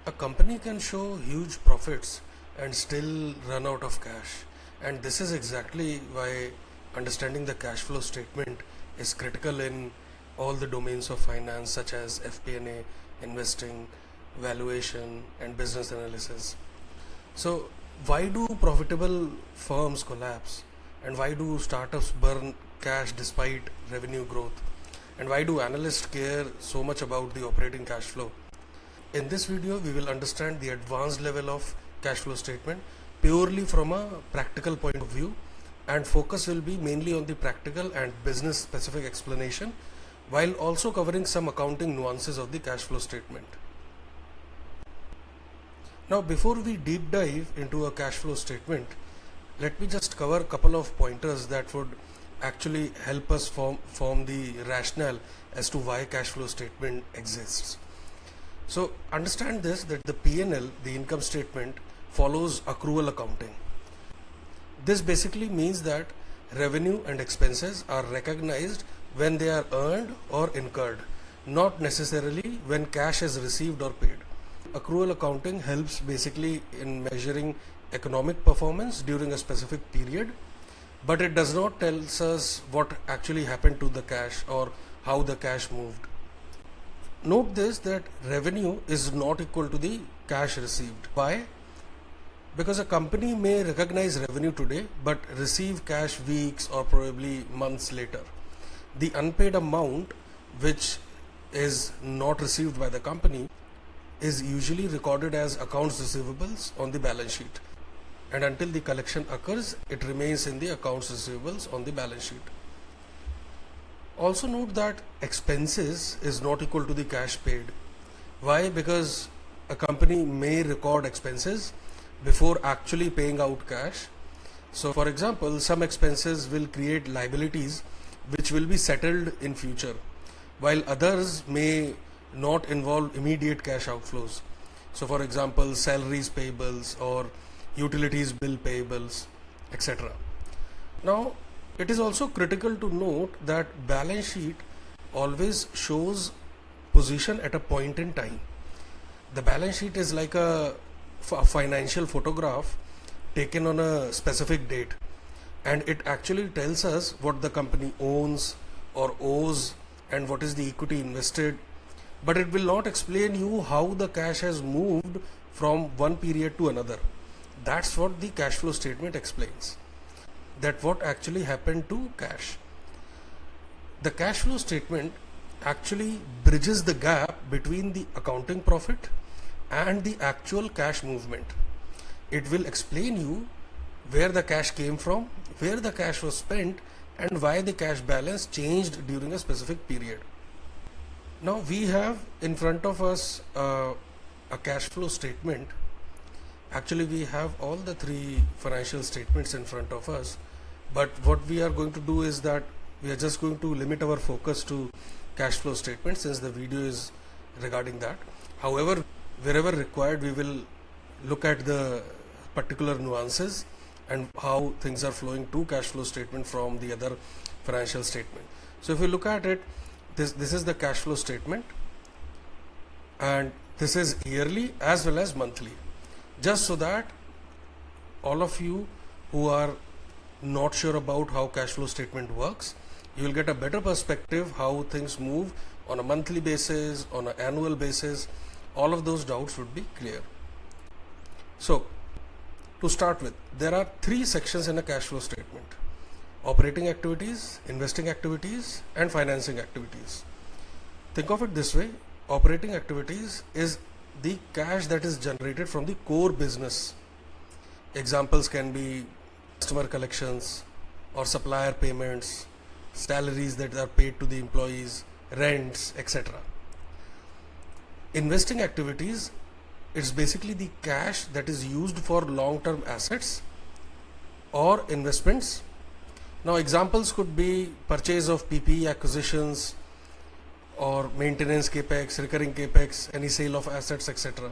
A company can show huge profits and still run out of cash, and this is exactly why understanding the cash flow statement is critical in all the domains of finance such as FP&A, investing, valuation, and business analysis. So, why do profitable firms collapse? And why do startups burn cash despite revenue growth? And why do analysts care so much about the operating cash flow? In this video, we will understand the advanced level of cash flow statement purely from a practical point of view, and focus will be mainly on the practical and business specific explanation while also covering some accounting nuances of the cash flow statement. Now, before we deep dive into a cash flow statement, let me just cover a couple of pointers that would actually help us form the rationale as to why cash flow statement exists. So understand this, that the P&L, the income statement, follows accrual accounting. This basically means that revenue and expenses are recognized when they are earned or incurred, not necessarily when cash is received or paid. Accrual accounting helps basically in measuring economic performance during a specific period, but it does not tell us what actually happened to the cash or how the cash moved. Note this, that revenue is not equal to the cash received. Why? Because a company may recognize revenue today but receive cash weeks or probably months later. The unpaid amount which is not received by the company is usually recorded as accounts receivables on the balance sheet, and until the collection occurs, it remains in the accounts receivables on the balance sheet. Also note that expenses is not equal to the cash paid. Why? Because a company may record expenses before actually paying out cash. So for example, some expenses will create liabilities which will be settled in future, while others may not involve immediate cash outflows. So for example, salaries payables or utilities bill payables, etc. Now, it is also critical to note that balance sheet always shows position at a point in time. The balance sheet is like a financial photograph taken on a specific date, and it actually tells us what the company owns or owes and what is the equity invested, but it will not explain you how the cash has moved from one period to another. That's what the cash flow statement explains, that what actually happened to cash. The cash flow statement actually bridges the gap between the accounting profit and the actual cash movement. It will explain you where the cash came from, where the cash was spent, and why the cash balance changed during a specific period. Now we have in front of us a cash flow statement. Actually, we have all the three financial statements in front of us, but what we are going to do is that we are just going to limit our focus to cash flow statement since the video is regarding that. However, wherever required, we will look at the particular nuances and how things are flowing to cash flow statement from the other financial statement. So if you look at it, this is the cash flow statement, and this is yearly as well as monthly, just so that all of you who are not sure about how cash flow statement works, you will get a better perspective how things move on a monthly basis, on an annual basis. All of those doubts would be clear. So to start with, there are three sections in a cash flow statement: operating activities, investing activities, and financing activities. Think of it this way: operating activities is the cash that is generated from the core business. Examples can be customer collections or supplier payments, salaries that are paid to the employees, rents, etc. Investing activities, it's basically the cash that is used for long-term assets or investments. Now examples could be purchase of PPE acquisitions or maintenance Capex, recurring Capex, any sale of assets, etc.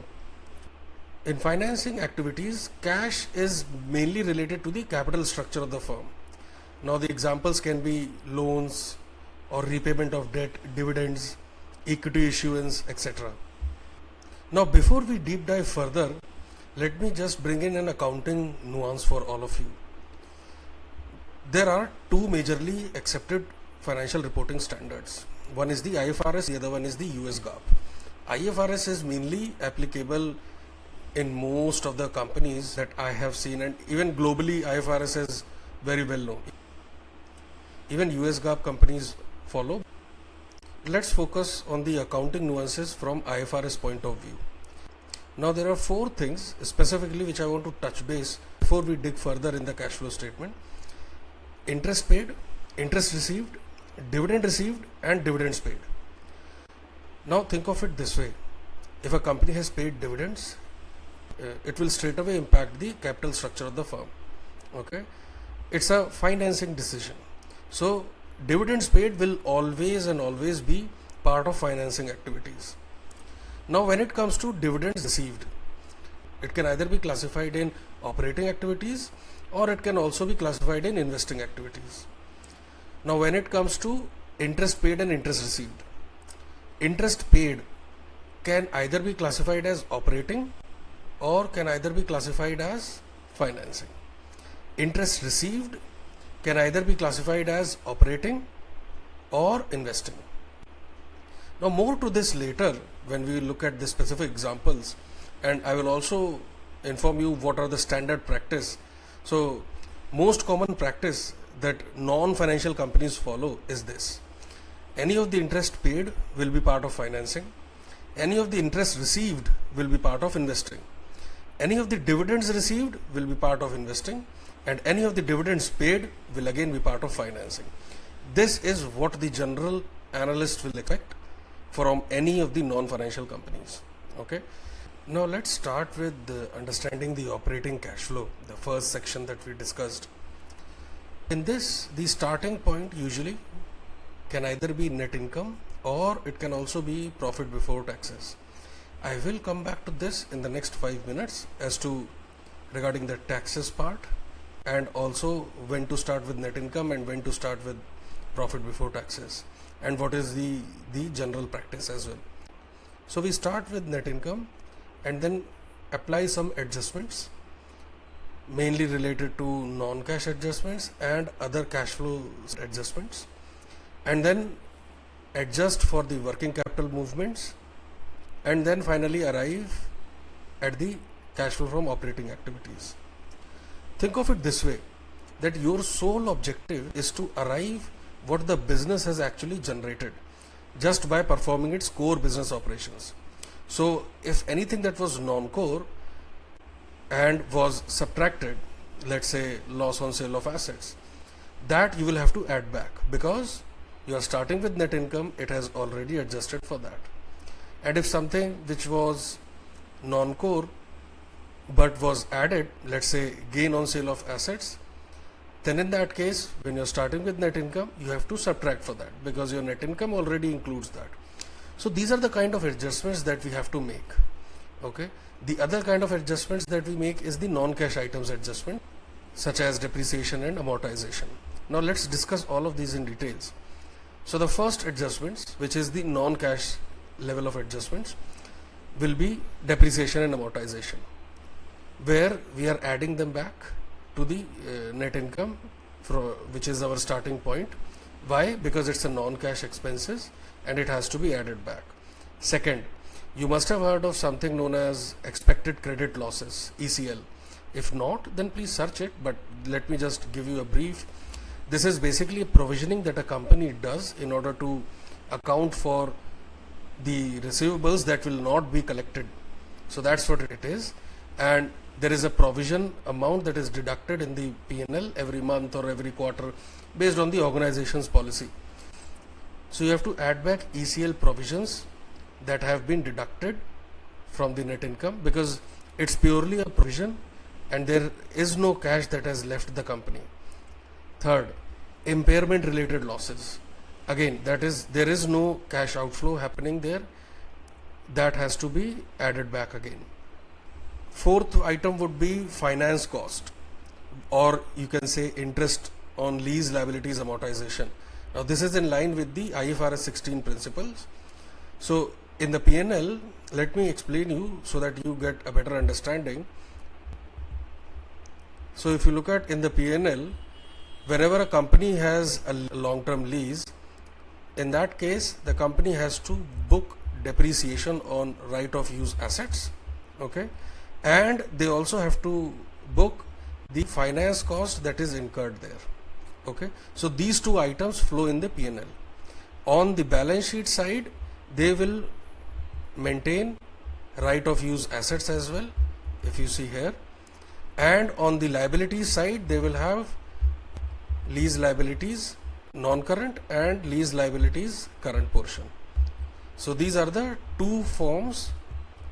In financing activities, cash is mainly related to the capital structure of the firm. Now the examples can be loans or repayment of debt, dividends, equity issuance, etc. Now, before we deep dive further, let me just bring in an accounting nuance for all of you. There are two majorly accepted financial reporting standards. One is the IFRS, the other one is the US GAAP. IFRS is mainly applicable in most of the companies that I have seen, and even globally IFRS is very well known. Even US GAAP companies follow. Let's focus on the accounting nuances from IFRS point of view. Now there are four things specifically which I want to touch base before we dig further in the cash flow statement. Interest paid, interest received, dividend received, and dividends paid. Now think of it this way. If a company has paid dividends, it will straight away impact the capital structure of the firm. Okay, it's a financing decision. So dividends paid will always and always be part of financing activities. Now when it comes to dividends received, it can either be classified in operating activities or it can also be classified in investing activities. Now when it comes to interest paid and interest received, interest paid can either be classified as operating or can either be classified as financing. Interest received can either be classified as operating or investing. Now more to this later when we look at the specific examples, and I will also inform you what are the standard practice. So most common practice that non-financial companies follow is this: any of the interest paid will be part of financing, any of the interest received will be part of investing, any of the dividends received will be part of investing, and any of the dividends paid will again be part of financing. This is what the general analyst will expect from any of the non-financial companies. Okay, now let's start with understanding the operating cash flow, the first section that we discussed. In this, the starting point usually can either be net income or it can also be profit before taxes. I will come back to this in the next 5 minutes as to regarding the taxes part, and also when to start with net income and when to start with profit before taxes, and what is the general practice as well. So we start with net income and then apply some adjustments mainly related to non-cash adjustments and other cash flow adjustments, and then adjust for the working capital movements, and then finally arrive at the cash flow from operating activities. Think of it this way, that your sole objective is to arrive what the business has actually generated just by performing its core business operations. So if anything that was non-core and was subtracted, let's say loss on sale of assets, that you will have to add back because you are starting with net income, it has already adjusted for that. And if something which was non-core but was added, let's say gain on sale of assets, then in that case when you're starting with net income, you have to subtract for that because your net income already includes that. So these are the kind of adjustments that we have to make. Okay, the other kind of adjustments that we make is the non-cash items adjustment, such as depreciation and amortization. Now let's discuss all of these in details. So the first adjustments, which is the non-cash level of adjustments, will be depreciation and amortization, where we are adding them back to the net income, which is our starting point. Why? Because it's a non-cash expenses and it has to be added back. Second, you must have heard of something known as expected credit losses, ECL. If not, then please search it, but let me just give you a brief. This is basically a provisioning that a company does in order to account for the receivables that will not be collected. So that's what it is, and there is a provision amount that is deducted in the P&L every month or every quarter based on the organization's policy. So you have to add back ECL provisions that have been deducted from the net income because it's purely a provision and there is no cash that has left the company. Third, impairment related losses. Again, that is, there is no cash outflow happening there, that has to be added back again. Fourth item would be finance cost, or you can say interest on lease liabilities amortization. Now this is in line with the IFRS 16 principles. So In the P&L, let me explain you so that you get a better understanding. So if you look at in the P&L, whenever a company has a long-term lease, in that case the company has to book depreciation on right of use assets, okay, and they also have to book the finance cost that is incurred there, okay. So these two items flow in the P&L. On the balance sheet side, they will maintain right of use assets as well, if you see here, and on the liabilities side they will have lease liabilities non-current and lease liabilities current portion. So these are the two forms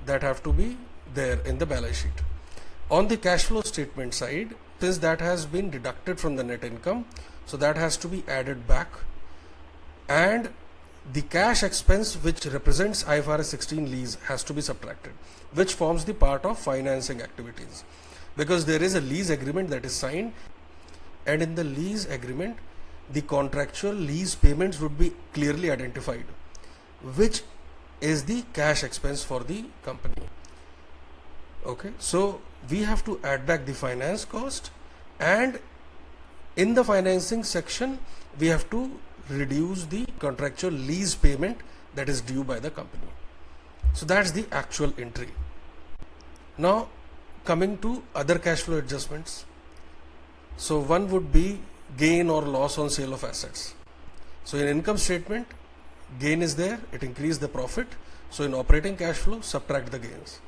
that have to be there in the balance sheet. On the cash flow statement side, since that has been deducted from the net income, so that has to be added back, and the cash expense which represents IFRS 16 lease has to be subtracted, which forms the part of financing activities, because there is a lease agreement that is signed, and in the lease agreement the contractual lease payments would be clearly identified, which is the cash expense for the company, okay. So we have to add back the finance cost, and in the financing section we have to reduce the contractual lease payment that is due by the company. So that's the actual entry. Now coming to other cash flow adjustments, so one would be gain or loss on sale of assets. So in income statement, gain is there, it increased the profit, so in operating cash flow subtract the gains,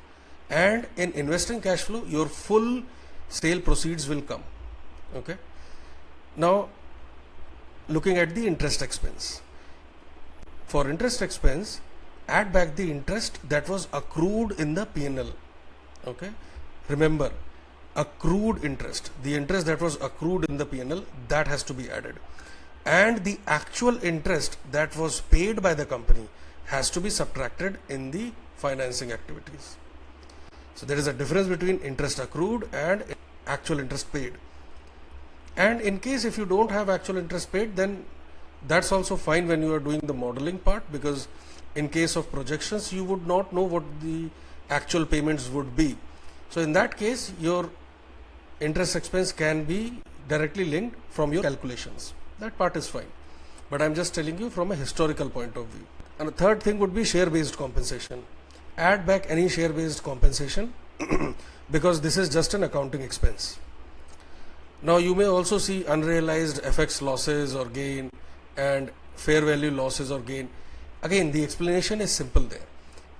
and in investing cash flow your full sale proceeds will come, okay. Now looking at the interest expense, for interest expense add back the interest that was accrued in the P&L, okay. Remember, accrued interest, the interest that was accrued in the P&L, that has to be added, and the actual interest that was paid by the company has to be subtracted in the financing activities. So there is a difference between interest accrued and actual interest paid, and in case if you don't have actual interest paid, then that's also fine when you are doing the modeling part, because in case of projections you would not know what the actual payments would be. So in that case your interest expense can be directly linked from your calculations, that part is fine, but I'm just telling you from a historical point of view. And the third thing would be share-based compensation. Add back any share-based compensation because this is just an accounting expense. Now you may also see unrealized FX losses or gain and fair value losses or gain. Again, the explanation is simple there.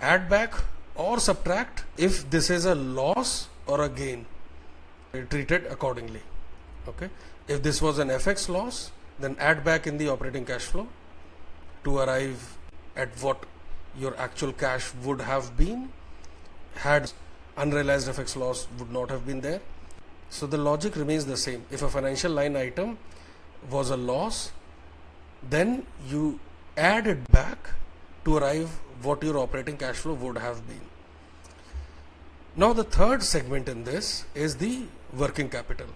Add back or subtract if this is a loss or a gain, treat it accordingly, okay. If this was an FX loss, then add back in the operating cash flow to arrive at what your actual cash would have been had unrealized FX loss would not have been there. So the logic remains the same. If a financial line item was a loss, then you add it back to arrive what your operating cash flow would have been. Now the third segment in this is the working capital.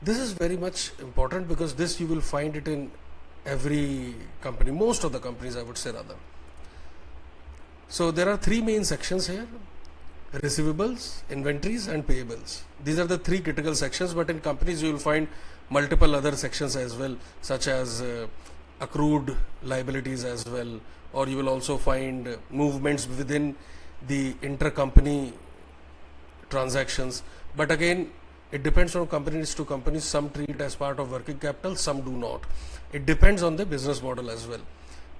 This is very much important because this you will find it in every company, most of the companies I would say rather. So there are three main sections here: receivables, inventories and payables. These are the three critical sections, but in companies you will find multiple other sections as well, such as accrued liabilities as well, or you will also find movements within the intercompany transactions. But again, it depends on companies to companies. Some treat it as part of working capital, some do not. It depends on the business model as well.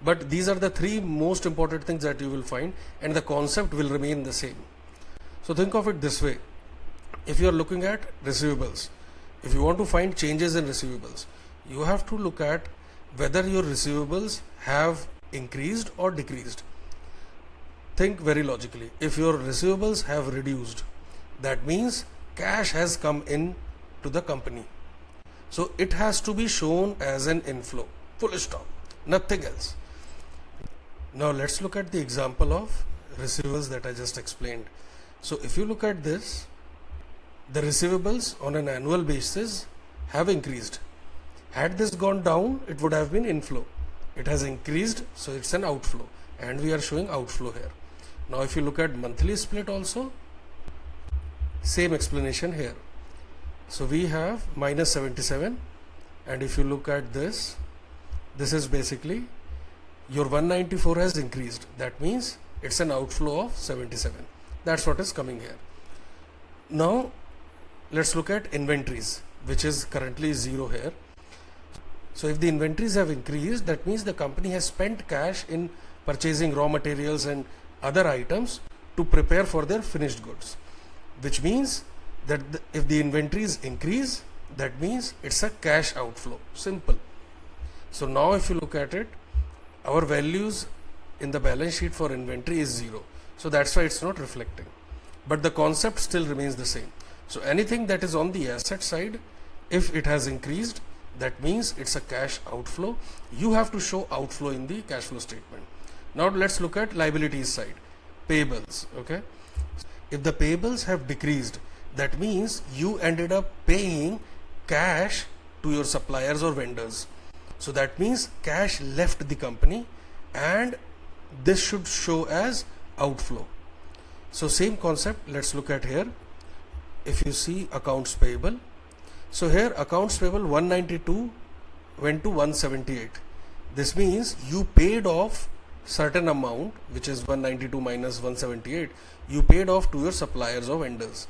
But these are the three most important things that you will find, and the concept will remain the same. So think of it this way: if you are looking at receivables, if you want to find changes in receivables, you have to look at whether your receivables have increased or decreased. Think very logically. If your receivables have reduced, that means cash has come in to the company. So it has to be shown as an inflow, full stop, nothing else. Now let's look at the example of receivables that I just explained. So if you look at this, the receivables on an annual basis have increased. Had this gone down, it would have been inflow. It has increased, so it's an outflow. and we are showing outflow here. Now if you look at monthly split also, same explanation here. So we have minus 77, and if you look at this is basically your 194 has increased. That means it's an outflow of 77. That's what is coming here. Now let's look at inventories, which is currently 0 here. So if the inventories have increased, that means the company has spent cash in purchasing raw materials and other items to prepare for their finished goods, which means that if the inventories increase, that means it's a cash outflow. Simple. So now if you look at it, our values in the balance sheet for inventory is 0. So that's why it's not reflecting. But the concept still remains the same. So anything that is on the asset side, if it has increased, that means it's a cash outflow. You have to show outflow in the cash flow statement. Now let's look at liabilities side. Payables. Okay. If the payables have decreased, that means you ended up paying cash to your suppliers or vendors. So that means cash left the company, and this should show as outflow. So same concept, let's look at here. If you see accounts payable, so here accounts payable 192 went to 178. This means you paid off certain amount, which is 192 minus 178, you paid off to your suppliers or vendors.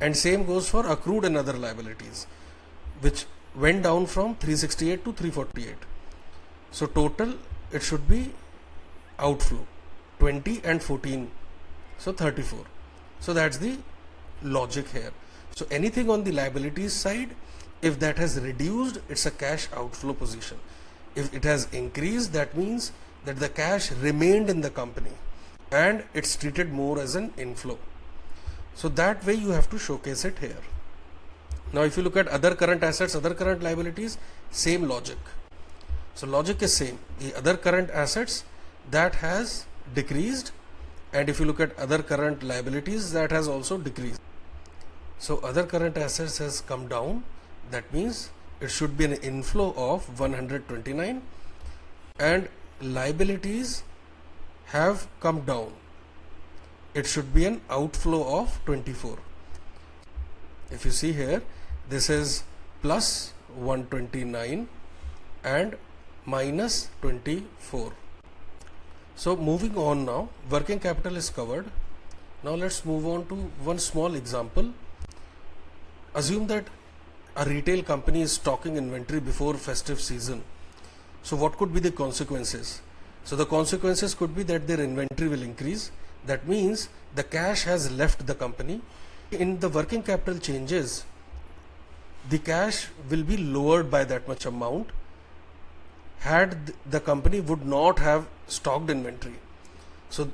And same goes for accrued and other liabilities, which went down from 368 to 348. So total it should be outflow 20 and 14, so 34. So that's the logic here. So anything on the liabilities side, if that has reduced, it's a cash outflow position. If it has increased, that means that the cash remained in the company and it's treated more as an inflow. So that way you have to showcase it here. Now if you look at other current assets, other current liabilities, same logic. So logic is same. The other current assets, that has decreased, and if you look at other current liabilities, that has also decreased. So other current assets has come down. That means it should be an inflow of 129, and liabilities have come down. It should be an outflow of 24. If you see here, this is plus 129 and minus 24. So moving on now, working capital is covered. Now let's move on to one small example. Assume that a retail company is stocking inventory before festive season. So what could be the consequences? So the consequences could be that their inventory will increase. That means the cash has left the company. In the working capital changes, the cash will be lowered by that much amount had the company would not have stocked inventory. So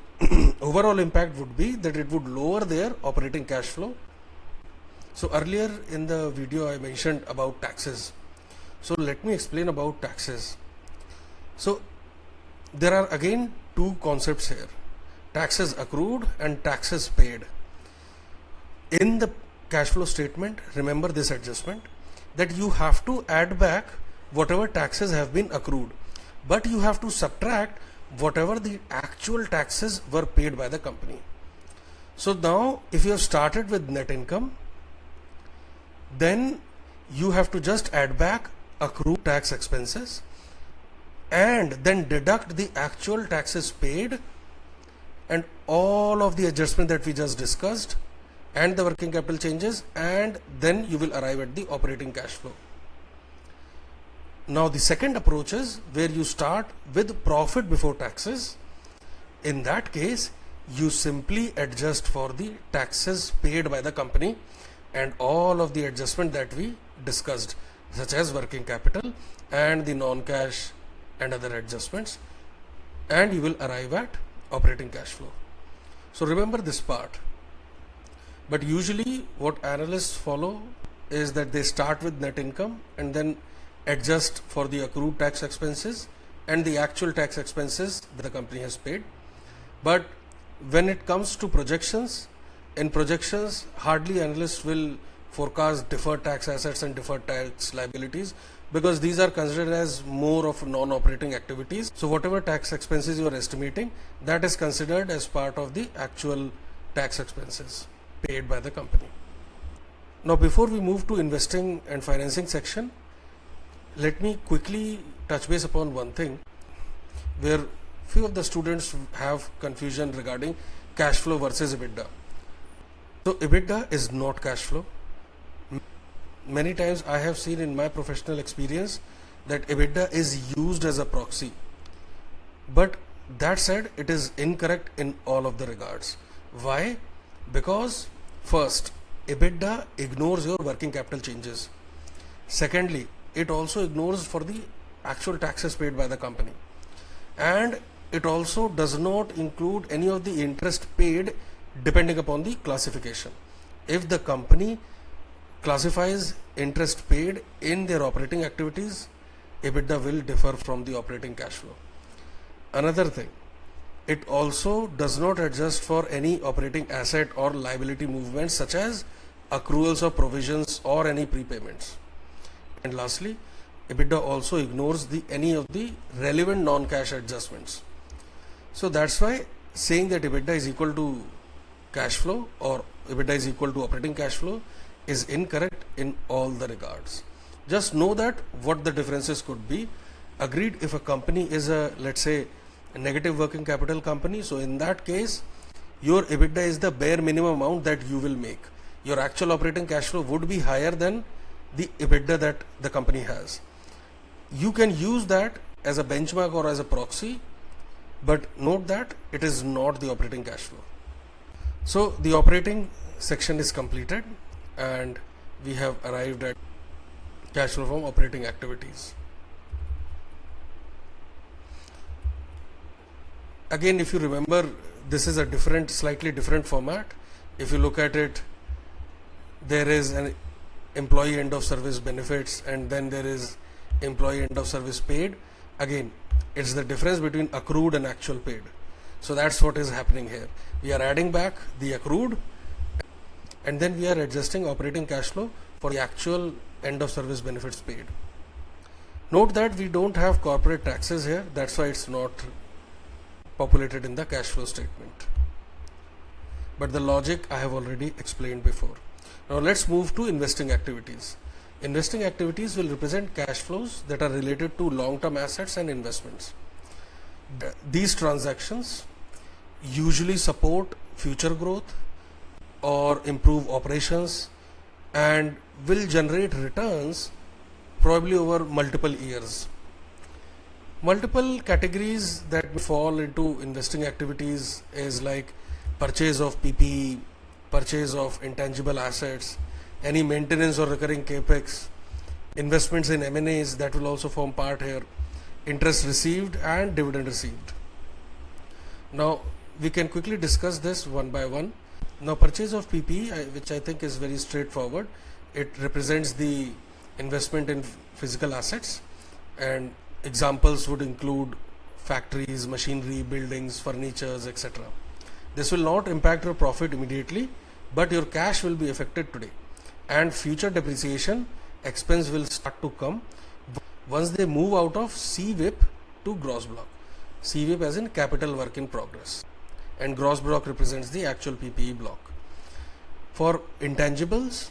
overall impact would be that it would lower their operating cash flow. So earlier in the video I mentioned about taxes. So let me explain about taxes. So there are again two concepts here: taxes accrued and taxes paid. In the cash flow statement, remember this adjustment, that you have to add back whatever taxes have been accrued, but you have to subtract whatever the actual taxes were paid by the company. So now if you have started with net income, then you have to just add back accrued tax expenses and then deduct the actual taxes paid and all of the adjustment that we just discussed and the working capital changes, and then you will arrive at the operating cash flow. Now the second approach is where you start with profit before taxes. In that case, you simply adjust for the taxes paid by the company and all of the adjustment that we discussed, such as working capital and the non-cash and other adjustments, and you will arrive at operating cash flow. So remember this part. But usually what analysts follow is that they start with net income and then adjust for the accrued tax expenses and the actual tax expenses that the company has paid. But when it comes to projections, in projections hardly analysts will forecast deferred tax assets and deferred tax liabilities, because these are considered as more of non-operating activities. So whatever tax expenses you are estimating, that is considered as part of the actual tax expenses paid by the company. Now before we move to investing and financing section, let me quickly touch base upon one thing where few of the students have confusion regarding cash flow versus EBITDA. So EBITDA is not cash flow. Many times I have seen in my professional experience that EBITDA is used as a proxy. But that said, it is incorrect in all of the regards. Why? Because first, EBITDA ignores your working capital changes. Secondly, it also ignores for the actual taxes paid by the company. And it also does not include any of the interest paid depending upon the classification. If the company classifies interest paid in their operating activities, EBITDA will differ from the operating cash flow. Another thing, it also does not adjust for any operating asset or liability movements such as accruals or provisions or any prepayments. And lastly, EBITDA also ignores any of the relevant non-cash adjustments. So that's why saying that EBITDA is equal to cash flow or EBITDA is equal to operating cash flow is incorrect in all the regards. Just know that what the differences could be. Agreed, if a company is let's say a negative working capital company, so in that case your EBITDA is the bare minimum amount that you will make. Your actual operating cash flow would be higher than the EBITDA that the company has. You can use that as a benchmark or as a proxy, but note that it is not the operating cash flow. So the operating section is completed and we have arrived at cash flow from operating activities. Again, if you remember, this is a slightly different format. If you look at it, there is an employee end of service benefits and then there is employee end of service paid. Again, it's the difference between accrued and actual paid. So that's what is happening here. We are adding back the accrued and then we are adjusting operating cash flow for the actual end of service benefits paid. Note that we don't have corporate taxes here. That's why it's not populated in the cash flow statement. But the logic I have already explained before. Now let's move to investing activities. Investing activities will represent cash flows that are related to long-term assets and investments. These transactions usually support future growth or improve operations and will generate returns probably over multiple years. Multiple categories that fall into investing activities is like purchase of PPE, purchase of intangible assets, any maintenance or recurring Capex, investments in M&As that will also form part here, interest received and dividend received. Now we can quickly discuss this one by one. Now purchase of PPE, which I think is very straightforward. It represents the investment in physical assets and examples would include factories, machinery, buildings, furnitures, etc. This will not impact your profit immediately, but your cash will be affected today and future depreciation expense will start to come once they move out of CWIP to gross block. CWIP as in capital work in progress and gross block represents the actual PPE block. For intangibles,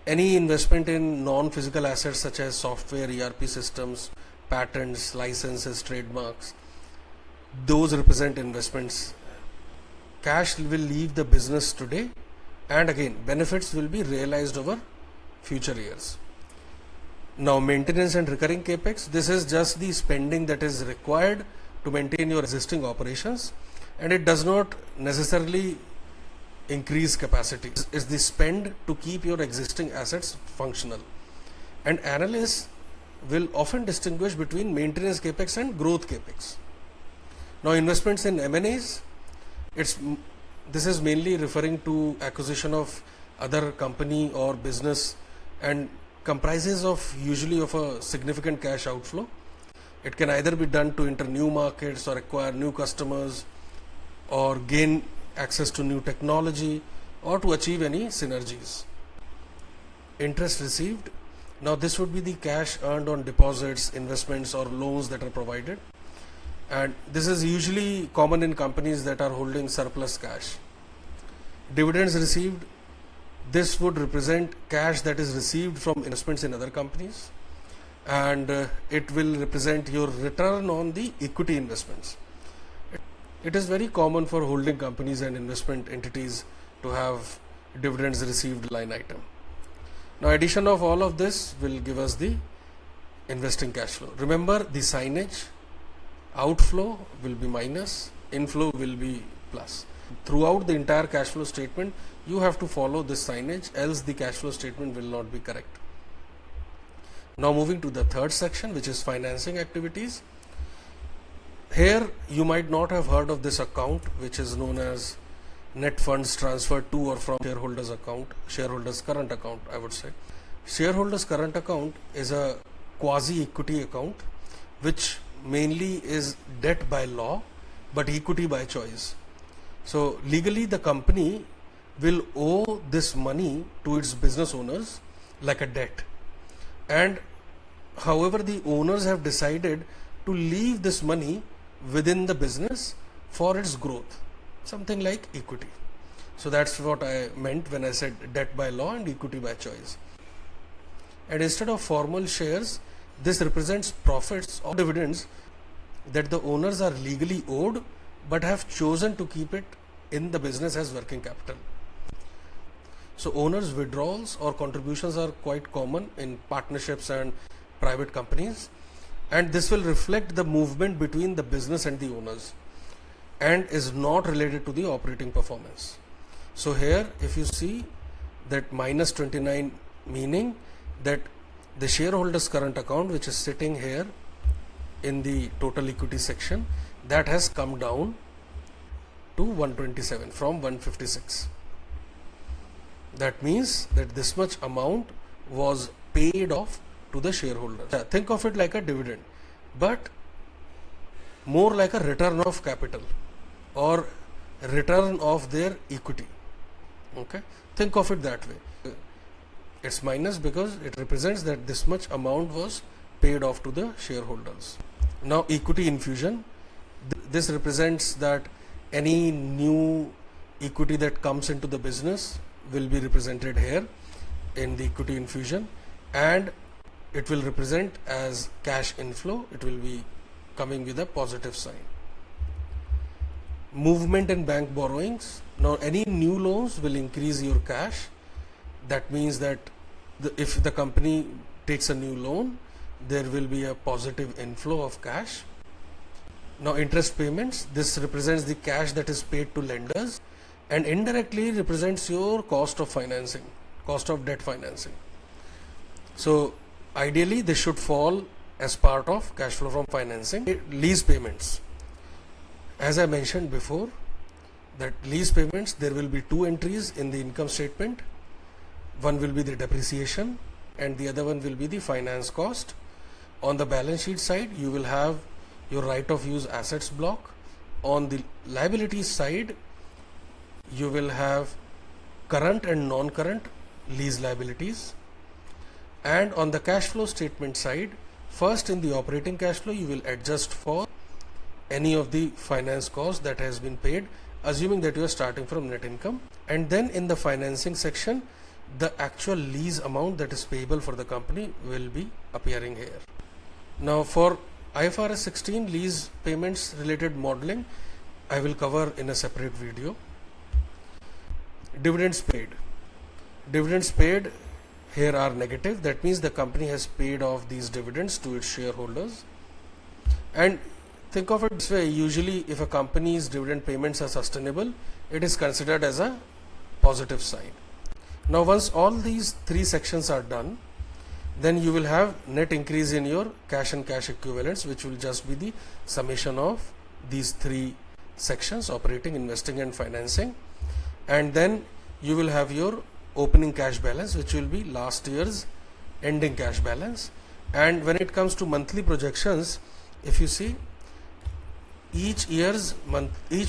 any investment in non-physical assets such as software, ERP systems, patents, licenses, trademarks, those represent investments. Cash will leave the business today and again benefits will be realized over future years. Now maintenance and recurring Capex, this is just the spending that is required to maintain your existing operations and it does not necessarily increase capacity. It's the spend to keep your existing assets functional. And analysts will often distinguish between maintenance Capex and growth Capex. Now investments in M&As, this is mainly referring to acquisition of other company or business and comprises of usually of a significant cash outflow. It can either be done to enter new markets or acquire new customers or gain access to new technology or to achieve any synergies. Interest received, Now this would be the cash earned on deposits, investments or loans that are provided, and this is usually common in companies that are holding surplus cash. Dividends received, this would represent cash that is received from investments in other companies, and it will represent your return on the equity investments. It is very common for holding companies and investment entities to have dividends received line item. Now addition of all of this will give us the investing cash flow. Remember, the signage, outflow will be minus, inflow will be plus. Throughout the entire cash flow statement, you have to follow this signage, else the cash flow statement will not be correct. Now moving to the third section, which is financing activities. Here you might not have heard of this account, which is known as net funds transferred to or from shareholders account, shareholders current account, I would say. Shareholders current account is a quasi equity account which mainly is debt by law but equity by choice. So legally the company will owe this money to its business owners like a debt, and however the owners have decided to leave this money within the business for its growth, something like equity. So that's what I meant when I said debt by law and equity by choice. And instead of formal shares, this represents profits or dividends that the owners are legally owed but have chosen to keep it in the business as working capital. So owners' withdrawals or contributions are quite common in partnerships and private companies, and this will reflect the movement between the business and the owners and is not related to the operating performance. So here if you see that minus 29, meaning that the shareholders current account, which is sitting here in the total equity section, that has come down to 127 from 156. That means that this much amount was paid off to the shareholders. Think of it like a dividend, but more like a return of capital or return of their equity. Okay, think of it that way. It's minus because it represents that this much amount was paid off to the shareholders. Now equity infusion, this represents that any new equity that comes into the business will be represented here in the equity infusion, and it will represent as cash inflow. It will be coming with a positive sign. Movement in bank borrowings. Now any new loans will increase your cash. That means that if the company takes a new loan, there will be a positive inflow of cash. Now interest payments, this represents the cash that is paid to lenders and indirectly represents your cost of financing, cost of debt financing. So ideally this should fall as part of cash flow from financing. Lease payments, as I mentioned before, that lease payments, there will be two entries in the income statement. One will be the depreciation and the other one will be the finance cost. On the balance sheet side, you will have your right of use assets block. On the liabilities side, you will have current and non-current lease liabilities. And on the cash flow statement side, first in the operating cash flow, you will adjust for any of the finance cost that has been paid, assuming that you are starting from net income. And then in the financing section, the actual lease amount that is payable for the company will be appearing here. Now for IFRS 16 lease payments related modeling, I will cover in a separate video. Dividends paid. Dividends paid here are negative. That means the company has paid off these dividends to its shareholders. And think of it this way, usually if a company's dividend payments are sustainable, it is considered as a positive sign. Now once all these three sections are done, then you will have net increase in your cash and cash equivalents, which will just be the summation of these three sections: operating, investing and financing. And then you will have your opening cash balance, which will be last year's ending cash balance. And when it comes to monthly projections, if you see, each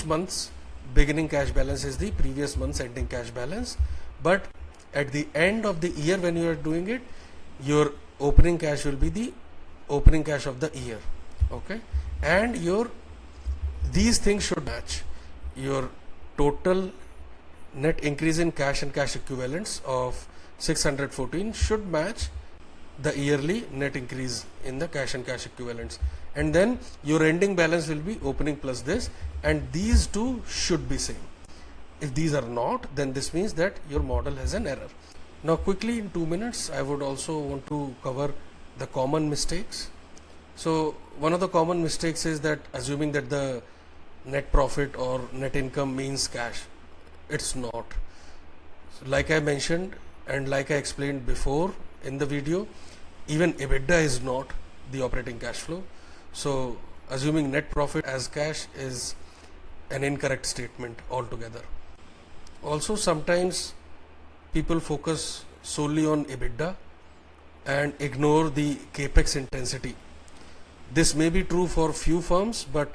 month's beginning cash balance is the previous month's ending cash balance, but at the end of the year when you are doing it, your opening cash will be the opening cash of the year. Okay, and these things should match. Your total net increase in cash and cash equivalents of 614 should match the yearly net increase in the cash and cash equivalents, and then your ending balance will be opening plus this, and these two should be same. If these are not, then this means that your model has an error. Now quickly in 2 minutes I would also want to cover the common mistakes. So one of the common mistakes is that assuming that the net profit or net income means cash. It's not. So like I mentioned and like I explained before in the video, even EBITDA is not the operating cash flow. So assuming net profit as cash is an incorrect statement altogether. Also sometimes people focus solely on EBITDA and ignore the Capex intensity. This may be true for few firms, but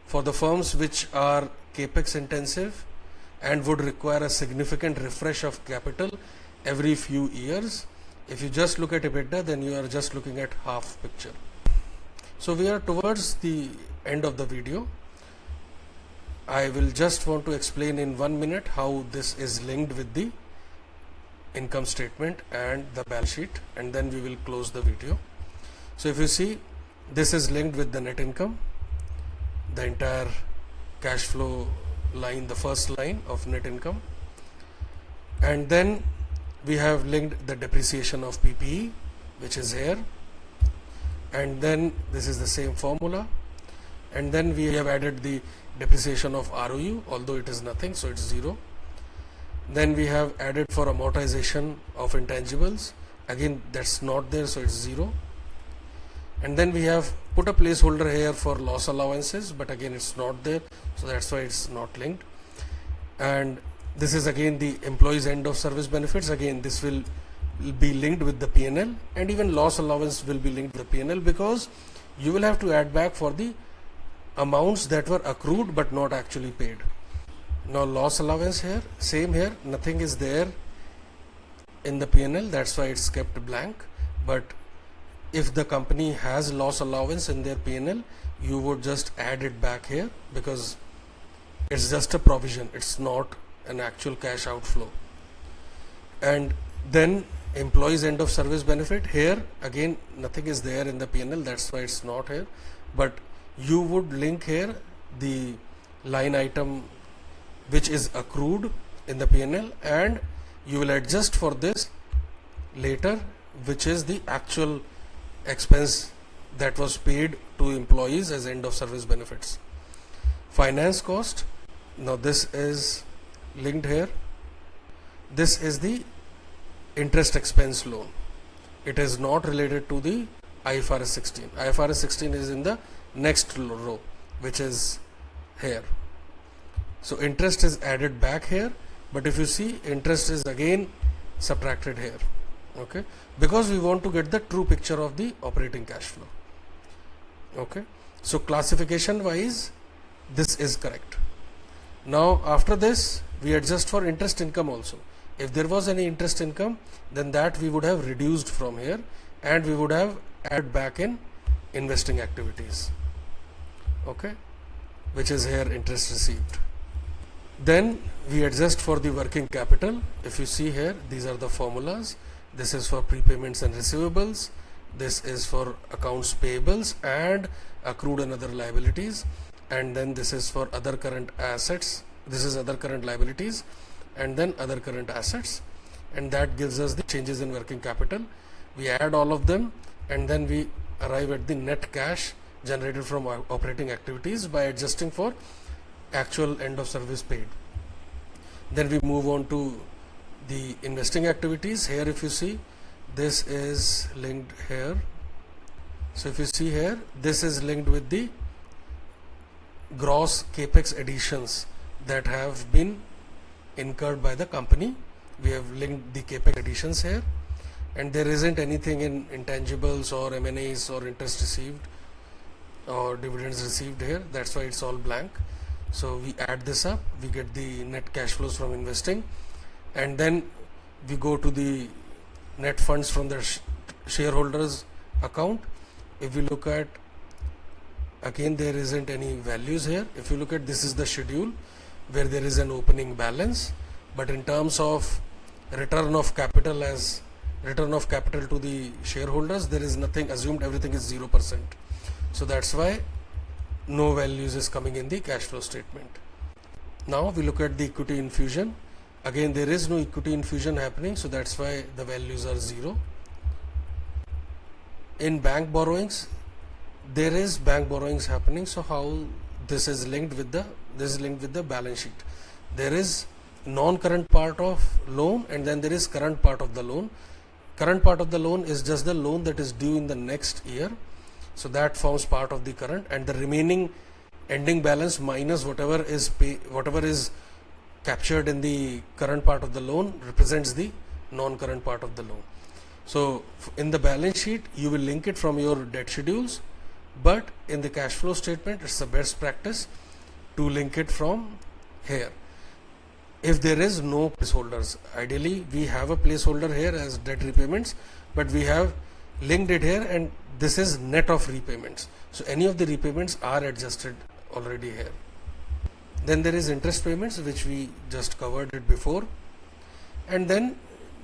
for the firms which are Capex intensive and would require a significant refresh of capital every few years, if you just look at EBITDA, then you are just looking at half picture. So we are towards the end of the video. I will just want to explain in 1 minute how this is linked with the income statement and the balance sheet, and then we will close the video. So if you see, this is linked with the net income, the entire cash flow line, the first line of net income, and then we have linked the depreciation of PPE, which is here, and then this is the same formula, and then we have added the depreciation of ROU, although it is nothing, so it's 0. Then we have added for amortization of intangibles, again that's not there, so it's 0. And then we have put a placeholder here for loss allowances, but again it's not there, so that's why it's not linked. And this is again the employees end of service benefits. Again this will be linked with the P&L, and even loss allowance will be linked with the P&L, because you will have to add back for the amounts that were accrued but not actually paid. Now loss allowance here, same here, nothing is there in the P&L, that's why it's kept blank. But if the company has loss allowance in their P&L, you would just add it back here, because it's just a provision, it's not an actual cash outflow. And then employees end of service benefit, here again nothing is there in the P&L, that's why it's not here, but you would link here the line item which is accrued in the P&L, and you will adjust for this later, which is the actual expense that was paid to employees as end of service benefits. Finance cost, now this is linked here. This is the interest expense loan. It is not related to the IFRS 16. IFRS 16 is in the next row, which is here. So interest is added back here, but if you see, interest is again subtracted here. Okay, because we want to get the true picture of the operating cash flow. Okay, so classification wise this is correct. Now after this we adjust for interest income also. If there was any interest income, then that we would have reduced from here, and we would have added back in investing activities. Okay, which is here interest received. Then we adjust for the working capital. If you see here, these are the formulas. This is for prepayments and receivables. This is for accounts payables and accrued and other liabilities. And then this is for other current assets. This is other current liabilities, and then other current assets. And that gives us the changes in working capital. We add all of them, and then we arrive at the net cash generated from our operating activities by adjusting for actual end of service paid. Then we move on to the investing activities. Here if you see, this is linked here. So if you see here, this is linked with the gross Capex additions that have been incurred by the company. We have linked the Capex additions here, and there isn't anything in intangibles or M&As or interest received or dividends received here, that's why it's all blank. So we add this up, we get the net cash flows from investing, and then we go to the net funds from the shareholders account, if we look at, again there isn't any values here. If you look at, this is the schedule where there is an opening balance, but in terms of return of capital to the shareholders, there is nothing assumed, everything is 0%. So that's why no values is coming in the cash flow statement. Now we look at the equity infusion. Again, there is no equity infusion happening, so that's why the values are 0. In bank borrowings, there is bank borrowings happening. So how this is linked with the balance sheet? There is non-current part of loan, and then there is current part of the loan. Current part of the loan is just the loan that is due in the next year, so that forms part of the current, and the remaining ending balance minus whatever is captured in the current part of the loan represents the non-current part of the loan. So in the balance sheet you will link it from your debt schedules, but in the cash flow statement it's the best practice to link it from here. If there is no placeholders, ideally we have a placeholder here as debt repayments, but we have linked it here, and this is net of repayments, so any of the repayments are adjusted already here. Then there is interest payments, which we just covered it before, and then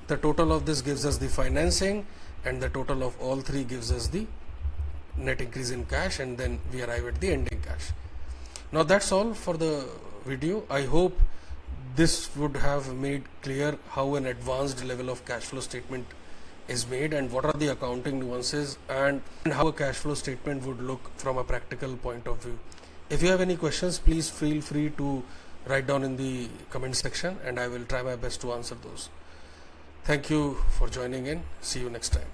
the total of this gives us the financing, and the total of all three gives us the net increase in cash, and then we arrive at the ending cash. Now that's all for the video. I hope this would have made clear how an advanced level of cash flow statement is made, and what are the accounting nuances, and how a cash flow statement would look from a practical point of view. If you have any questions, please feel free to write down in the comment section, and I will try my best to answer those. Thank you for joining in. See you next time.